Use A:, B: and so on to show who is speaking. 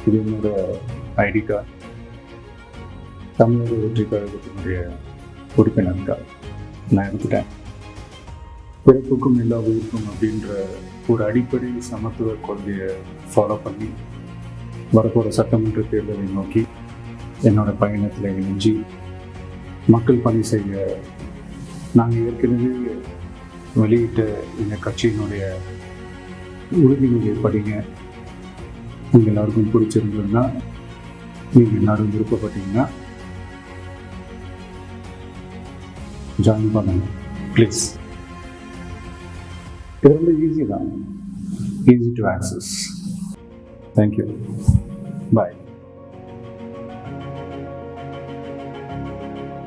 A: இது என்னோட ID card. தமிழக வெற்றி கழகத்தினுடைய உறுப்பினர் கார்டு நான் எடுத்துட்டேன். பிறப்புக்கும் எல்லா உயிருக்கும் அப்படின்ற ஒரு அடிப்படை சமத்துவ கொள்கையை ஃபாலோ பண்ணி வரப்போகிற சட்டமன்ற தேர்தலை நோக்கி என்னோட பயணத்தில் இணைஞ்சி மக்கள் பணி செய்ய நாங்கள் ஏற்கனவே வெளியிட்ட எங்கள் கட்சியினுடைய உறுதிமொழியை படிங்க. உங்கள் எல்லாருக்கும் பிடிச்சிருந்ததுன்னா, நீங்கள் எல்லாரும் விருப்பப்பட்டீங்கன்னா ஜாயின் பண்ணுங்க ப்ளீஸ். இது ரொம்ப ஈஸி தான், easy to access. Thank you, bye.